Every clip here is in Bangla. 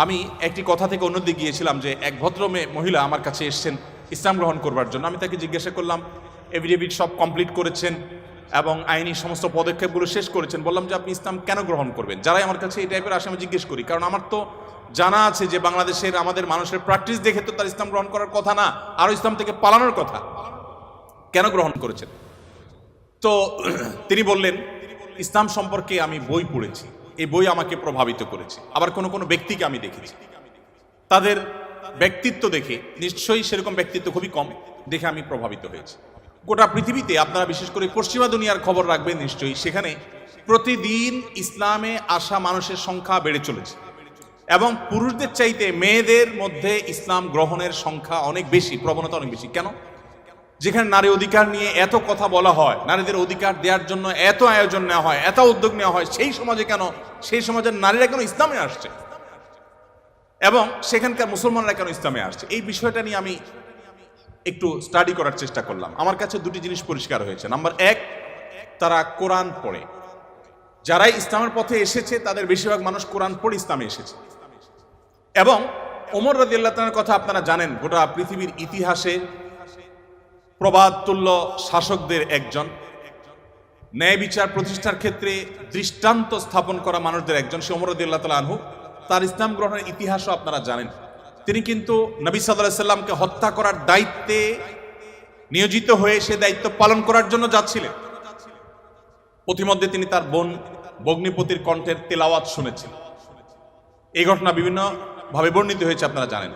আমি একটি কথা থেকে অন্যদিকে গিয়েছিলাম যে এক ভদ্র মহিলা আমার কাছে এসেছেন ইসলাম গ্রহণ করবার জন্য। আমি তাকে জিজ্ঞাসা করলাম, এফিডেভিট সব কমপ্লিট করেছেন এবং আইনি সমস্ত পদক্ষেপগুলো শেষ করেছেন, বললাম যে আপনি ইসলাম কেন গ্রহণ করবেন? যারাই আমার কাছে এই টাইপের আসে আমি জিজ্ঞেস করি, কারণ আমার তো জানা আছে যে বাংলাদেশের আমাদের মানুষের প্র্যাকটিস দেখে তো তার ইসলাম গ্রহণ করার কথা না, আরও ইসলাম থেকে পালানোর কথা। কেন গ্রহণ করেছেন? তো তিনি বললেন, ইসলাম সম্পর্কে আমি বই পড়েছি, এই বই আমাকে প্রভাবিত করেছে। আবার কোনো কোনো ব্যক্তিকে আমি দেখেছি, তাদের ব্যক্তিত্ব দেখে, নিশ্চয়ই সেরকম ব্যক্তিত্ব খুবই কম, দেখে আমি প্রভাবিত হয়েছি। গোটা পৃথিবীতে আপনারা বিশেষ করে পশ্চিমা দুনিয়ার খবর রাখবেন নিশ্চয়ই, সেখানে প্রতিদিন ইসলামে আসা মানুষের সংখ্যা বেড়ে চলেছে এবং পুরুষদের চাইতে মেয়েদের মধ্যে ইসলাম গ্রহণের সংখ্যা অনেক বেশি, প্রবণতা অনেক বেশি। কেন? যেখানে নারী অধিকার নিয়ে এত কথা বলা হয়, নারীদের অধিকার দেওয়ার জন্য এত আয়োজন নেওয়া হয়, এত উদ্যোগ নেওয়া হয়, সেই সমাজে কেন, সেই সমাজের নারীরা কেন ইসলামে আসছে এবং সেখানকার মুসলমানরা কেন ইসলামে আসছে, এই বিষয়টা নিয়ে আমি একটু স্টাডি করার চেষ্টা করলাম। আমার কাছে দুটি জিনিস পরিষ্কার হয়েছে। নাম্বার এক, তারা কোরআন পড়ে। যারাই ইসলামের পথে এসেছে তাদের বেশিরভাগ মানুষ কোরআন পড়ে ইসলামে এসেছে। এবং ওমর রাদিয়াল্লাহু তাআলার কথা আপনারা জানেন, গোটা পৃথিবীর ইতিহাসে প্রবাদতুল্য শাসকদের একজন, ন্যায় বিচার প্রতিষ্ঠার ক্ষেত্রে দৃষ্টান্ত স্থাপন করা মানুষদের একজন, সে ওমর রাদিয়াল্লাহু তাআলা আনহু। তার ইসলাম গ্রহণের ইতিহাসও আপনারা জানেন। তিনি কিন্তু নবী সাল্লাল্লাহু আলাইহি সাল্লামকে হত্যা করার দায়িত্বে নিয়োজিত হয়ে সে দায়িত্ব পালন করার জন্য যাচ্ছিলেন। প্রতিমধ্যে তিনি তার বোন ভগ্নিপতির কণ্ঠের তেলাওয়াত শুনেছেন। এই ঘটনা বিভিন্নভাবে বর্ণিত হয়েছে, আপনারা জানেন।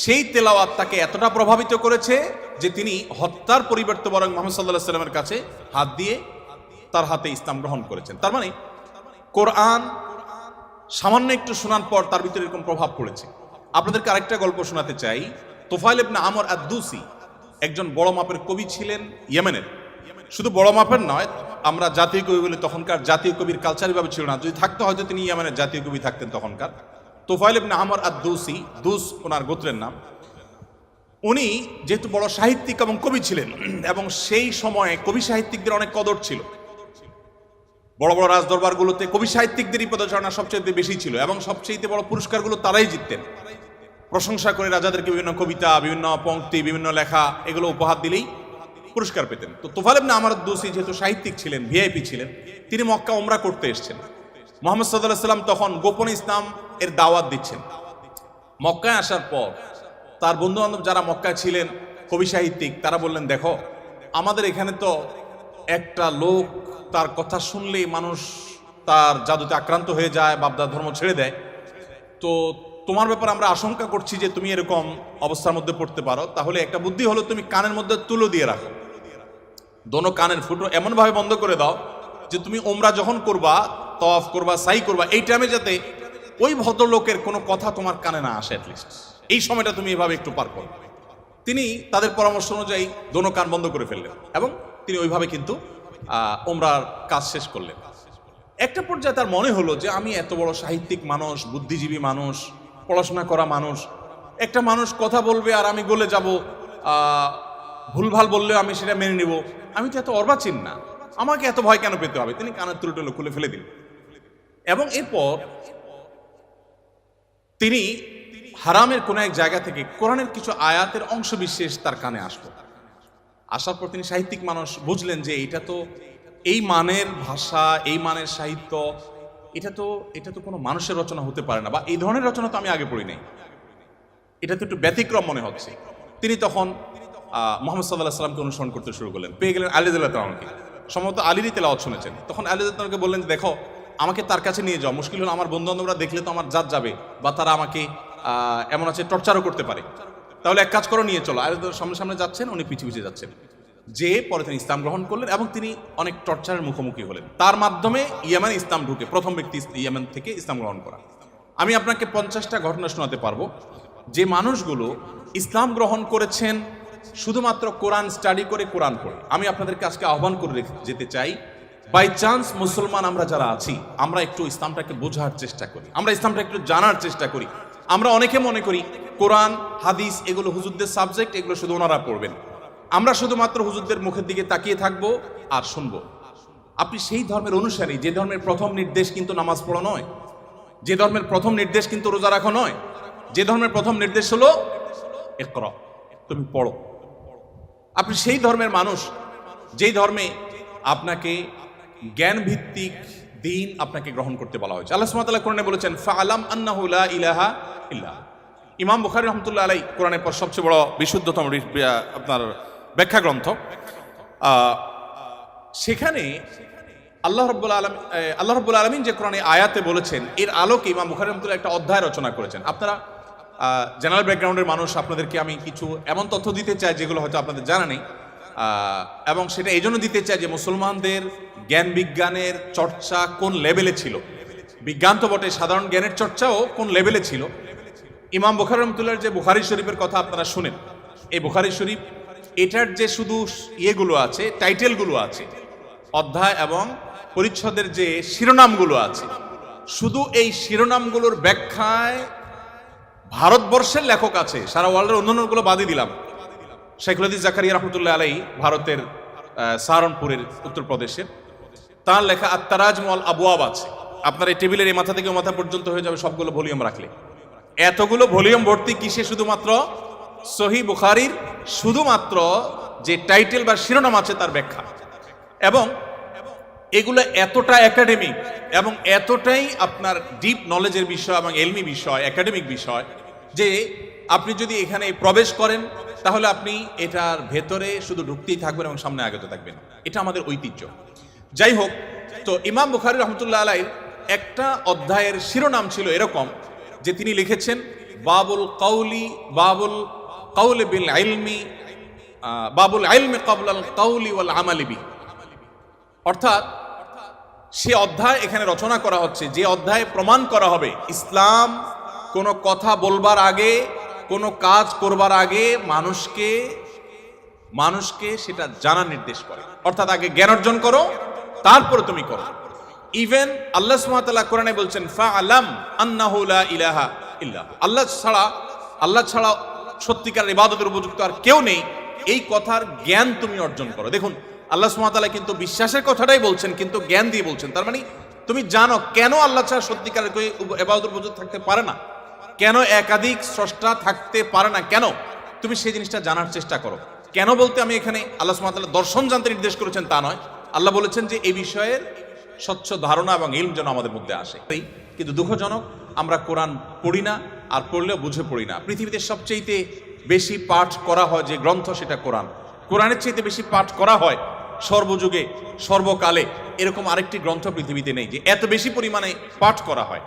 সেই তেলাওয়াত তাকে এতটা প্রভাবিত করেছে যে তিনি হত্যার পরিবর্তে বরং মুহাম্মদ সাল্লাল্লাহু আলাইহি সাল্লামের কাছে হাত দিয়ে তার হাতে ইসলাম গ্রহণ করেছেন। তার মানে কোরআন সামান্য একটু শোনার পর তার ভিতরে এরকম প্রভাব পড়েছে। আপনাদেরকে আরেকটা গল্প শোনাতে চাই। তুফাইল ইবনে আমর আদ-দুসি একজন বড় মাপের কবি ছিলেন ইয়েমেনের। শুধু বড় মাপের নয়, আমরা জাতীয় কবি বলি, তখনকার জাতীয় কবির কালচার ভাবে ছিল না। যদি থাকতো হয়তো তিনি ইয়েমেনের জাতীয় কবি থাকতেন তখনকার। তুফাইল ইবনে আমর আদ-দুসি, দুস ওনার গোত্রের নাম। উনি যেহেতু বড় সাহিত্যিক এবং কবি ছিলেন এবং সেই সময়ে কবি সাহিত্যিকদের অনেক কদর ছিল, বড় বড় রাজদরবারগুলোতে কবি সাহিত্যিকদেরই পদচারণা সবচেয়ে বেশি ছিল এবং সবচেয়ে বড় পুরস্কারগুলো তারাই জিততেন। প্রশংসা করে রাজাদেরকে বিভিন্ন কবিতা, বিভিন্ন পংক্তি, বিভিন্ন লেখা এগুলো উপহার দিলেই পুরস্কার পেতেন। তো তুফাইল ইবনে আমর আদ-দুসি যেহেতু সাহিত্যিক ছিলেন, ভিআইপি ছিলেন, তিনি মক্কা উমরা করতে এসেছেন। মুহাম্মদ সাল্লাল্লাহু আলাইহি সাল্লাম তখন গোপনে ইসলাম এর দাওয়াত দিচ্ছেন। মক্কায় আসার পর তার বন্ধু বান্ধব যারা মক্কায় ছিলেন কবি সাহিত্যিক, তারা বললেন, দেখো আমাদের এখানে তো একটা লোক, তার কথা শুনলেই মানুষ তার জাদুতে আক্রান্ত হয়ে যায়, বাপদার ধর্ম ছেড়ে দেয়। তো তোমার ব্যাপারে আমরা আশঙ্কা করছি যে তুমি এরকম অবস্থার মধ্যে পড়তে পারো। তাহলে একটা বুদ্ধি হলো, তুমি কানের মধ্যে তুলো দিয়ে রাখো, দোনো কানের ফুটো এমনভাবে বন্ধ করে দাও যে তুমি ওমরা যখন করবা, তওয়াফ করবা, সাই করবা, এই টাইমে যাতে ওই ভদ্রলোকের কোনো কথা তোমার কানে না আসে, অ্যাটলিস্ট এই সময়টা তুমি এভাবে একটু পার করো। তিনি তাদের পরামর্শ অনুযায়ী দোনো কান বন্ধ করে ফেললেন এবং তিনি ওইভাবে কিন্তু ওমরার কাজ শেষ করলেন। একটা পর্যায়ে তার মনে হলো যে আমি এত বড় সাহিত্যিক মানুষ, বুদ্ধিজীবী মানুষ, পড়াশোনা করা মানুষ, একটা মানুষ কথা বলবে আর আমি গলে যাব, ভুলভাল বললেও আমি সেটা মেনে নিব, আমি তো এত অর্বাচীন না, আমাকে এত ভয় কেন পেতে হবে? তিনি কানের তুলো খুলে ফেলে দিলেন এবং এরপর তিনি হারামের কোন এক জায়গা থেকে কোরআনের কিছু আয়াতের অংশ বিশেষ তার কানে আসলো। আসার পর তিনি সাহিত্যিক মানুষ, বুঝলেন যে এটা তো এই মানের ভাষা, এই মানের সাহিত্য, এটা তো কোনো মানুষের রচনা হতে পারে না, বা এই ধরনের রচনা তো আমি আগে পড়ি নাই, এটা তো একটু ব্যতিক্রম মনে হচ্ছে। তিনি তখন মুহাম্মদ সাল্লাল্লাহু আলাইহি সাল্লামকে অনুসরণ করতে শুরু করলেন। পেয়ে গেলেন আলী রাদিয়াল্লাহু তাআলাকে, সম্ভবত আলীরই তেলাওয়াত শুনেছেন। তখন আলী রাদিয়াল্লাহু তাআলাকে বললেন, দেখো আমাকে তার কাছে নিয়ে যাও, মুশকিল হলো আমার বন্ধু বান্ধবরা দেখলে তো আমার জাত যাবে, বা তারা আমাকে এমন আছে টর্চারও করতে পারে, তাহলে এক কাজ করো, নিয়ে চলো। আলী রাদিয়াল্লাহু সামনে সামনে যাচ্ছেন, উনি পিছিয়ে পিছিয়ে যাচ্ছেন। যে পরে তিনি ইসলাম গ্রহণ করলেন এবং তিনি অনেক টর্চারের মুখোমুখি হলেন। তার মাধ্যমে ইয়েমেনে ইসলাম ঢুকে প্রথম ব্যক্তি ইয়েমেন থেকে ইসলাম গ্রহণ করা। আমি আপনাকে 50টা ঘটনা শোনাতে পারবো যে মানুষগুলো ইসলাম গ্রহণ করেছেন শুধুমাত্র কোরআন স্টাডি করে, কোরআন পড়ে। আমি আপনাদেরকে আজকে আহ্বান করে যেতে চাই, বাই চান্স মুসলমান আমরা যারা আছি, আমরা একটু ইসলামটাকে বোঝার চেষ্টা করি, আমরা ইসলামটা একটু জানার চেষ্টা করি। আমরা অনেকে মনে করি কোরআন হাদিস এগুলো হুজুরদের সাবজেক্ট, এগুলো শুধু ওনারা পড়বেন, আমরা শুধুমাত্র হুজুরদের মুখের দিকে তাকিয়ে থাকবো আর শুনবো। আপনি সেই ধর্মের অনুসারী যে ধর্মের প্রথম নির্দেশ কিন্তু নামাজ পড়া নয়, যে ধর্মের প্রথম নির্দেশ কিন্তু রোজা রাখা নয়, যে ধর্মের প্রথম নির্দেশ হলো ইকরা, তুমি পড়ো। আপনি সেই ধর্মের মানুষ যেই ধর্মে আপনাকে জ্ঞান ভিত্তিক দিন আপনাকে গ্রহণ করতে বলা হয়েছে। আল্লাহ সুবহানাহু ওয়া তাআলা কোরআনে বলেছেন ফাআলাম আন্নাহু লা ইলাহা ইল্লাহ। ইমাম বুখারী রাহমাতুল্লাহ আলাইহি কোরআনের পর সবচেয়ে বড় বিশুদ্ধতম আপনার ব্যাখ্যা গ্রন্থ, সেখানে আল্লাহ রাব্বুল আলামিন যে কোরআনে আয়াতে বলেছেন এর আলোকে ইমাম বুখারী রাহমাতুল্লাহ একটা অধ্যায় রচনা করেছেন। আপনারা জেনারেল ব্যাকগ্রাউন্ডের মানুষ, আপনাদেরকে আমি কিছু এমন তথ্য দিতে চাই যেগুলো হয়তো আপনাদের জানা নেই, এবং সেটা এই জন্য দিতে চাই যে মুসলমানদের জ্ঞান বিজ্ঞানের চর্চা কোন লেভেলে ছিল, বিজ্ঞান তো বটে, সাধারণ জ্ঞানের চর্চাও কোন লেভেলে ছিল। ইমাম বুখারী রাহমাতুল্লাহর যে বুখারী শরীফের কথা আপনারা শুনেন, এই বুখারী শরীফ এটার যে শুধু ইয়েগুলো আছে, টাইটেলগুলো আছে, অধ্যায় এবং পরিচ্ছদের যে শিরোনামগুলো আছে, শুধু এই শিরোনামগুলোর ব্যাখ্যায় ভারতবর্ষের লেখক আছে, সারা ওয়ার্ল্ডের অন্যান্যগুলো বাদই দিলাম। শাইখুল হাদিস জাকারিয়া রাহমাতুল্লাহ আলাইহি ভারতের সাহারানপুরের উত্তরপ্রদেশের, তার লেখা আত-তারাজম ওয়াল আবওয়াব আছে। আপনার এই টেবিলের এই মাথা থেকে মাথা পর্যন্ত হয়ে যাবে সবগুলো ভলিউম রাখলে। এতগুলো ভলিউম ভর্তি কিসে? শুধুমাত্র সহিহ বুখারীর শুধুমাত্র যে টাইটেল বা শিরোনাম আছে তার ব্যাখ্যা। এবং এগুলো এতটা একাডেমিক এবং এতটাই আপনার ডিপ নলেজের বিষয় এবং এলমি বিষয়, একাডেমিক বিষয়, যে আপনি যদি এখানে প্রবেশ করেন তাহলে আপনি এটার ভেতরে শুধু ঢুকতেই থাকবেন এবং সামনে আগতে থাকবেন। এটা আমাদের ঐতিহ্য। যাই হোক, তো ইমাম বুখারী রাহমাতুল্লাহ আলাইহির একটা অধ্যায়ের শিরোনাম ছিল এরকম যে তিনি লিখেছেন বাবুল কাউলি বিল ইলমি, বাবুল ইলমি ক্বাবলাল কাউলি ওয়াল আমালি বি। অর্থাৎ সে অধ্যায় এখানে রচনা করা হচ্ছে যে অধ্যায়ে প্রমাণ করা হবে ইসলাম কোনো কথা বলবার আগে, কোনো কাজ করবার আগে মানুষকে সেটা জানার নির্দেশ করে। অর্থাৎ আগে জ্ঞান অর্জন করো, তারপরে তুমি করো। ইভেন আল্লাহ সুবহানাহু ওয়া তাআলা কোরআনে বলছেন ফাআলাম আন্নাহু লা ইলাহা ইল্লাহ, আল্লাহ ছাড়া সত্যিকার ইবাদতের উপযুক্ত আর কেউ নেই, এই কথার জ্ঞান তুমি অর্জন করো। দেখুন, আল্লাহ সুবহানাহু ওয়া তাআলা কিন্তু বিশ্বাসের কথাটাই বলছেন, কিন্তু জ্ঞান দিয়ে বলছেন। তার মানে তুমি জানো কেন আল্লাহ ছাড়া সত্যিকারের কেউ ইবাদতের উপযুক্ত থাকতে পারে না, কেন একাধিক স্রষ্টা থাকতে পারে না, কেন তুমি সেই জিনিসটা জানার চেষ্টা করো। কেন বলতে আমি এখানে আল্লাহ সুবহানাহু ওয়া তাআলা দর্শন জানতে নির্দেশ করেছেন তা নয়, আল্লাহ বলেছেন যে এই বিষয়ের স্বচ্ছ ধারণা এবং ইলম যেন আমাদের মধ্যে আসে। কিন্তু দুঃখজনক, আমরা কোরআন পড়ি না, আর পড়লেও বুঝে পড়ি না। পৃথিবীতে সবচেয়ে বেশি পাঠ করা হয় যে গ্রন্থ সেটা কোরআন। কোরআনের চাইতে বেশি পাঠ করা হয় সর্বযুগে সর্বকালে এরকম আরেকটি গ্রন্থ পৃথিবীতে নেই যে এত বেশি পরিমাণে পাঠ করা হয়।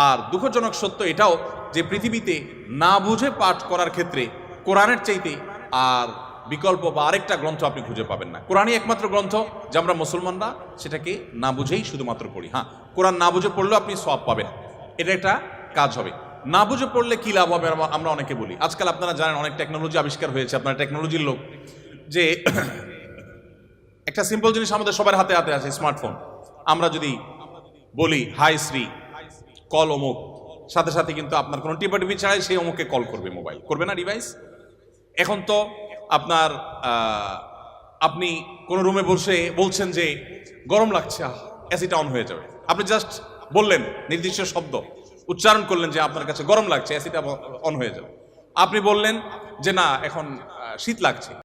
আর দুঃখজনক সত্য এটাও যে পৃথিবীতে না বুঝে পাঠ করার ক্ষেত্রে কোরআনের চাইতে আর বিকল্প বা আরেকটা গ্রন্থ আপনি খুঁজে পাবেন না। কোরআনই একমাত্র গ্রন্থ যে আমরা মুসলমানরা সেটাকে না বুঝেই শুধুমাত্র পড়ি। হ্যাঁ, কোরআন না বুঝে পড়লেও আপনি সওয়াব পাবেন, এটা একটা কাজ হবে। না বুঝে পড়লে কি লাভ হবে আমরা অনেকে বলি। আজকাল আপনারা জানেন অনেক টেকনোলজি আবিষ্কার হয়েছে, আপনারা টেকনোলজির লোক, যে একটা সিম্পল জিনিস আমাদের সবার হাতে হাতে আছে, স্মার্টফোন। আমরা যদি বলি হাই শ্রী কল অমুক, সাথে সাথে কিন্তু আপনার কোনো টিপাটিপি ছাড়াই সেই অমুককে কল করবে, মোবাইল করবে না ডিভাইস। এখন তো আপনার আপনি কোন রুমে বসে বলছেন যে গরম লাগছে, এসিটা অন হয়ে যাবে। আপনি জাস্ট বললেন, নির্দিষ্ট শব্দ উচ্চারণ করলেন যে আপনার কাছে গরম লাগছে, এসিটা অন হয়ে যাবে। আপনি বললেন যে না এখন শীত লাগছে,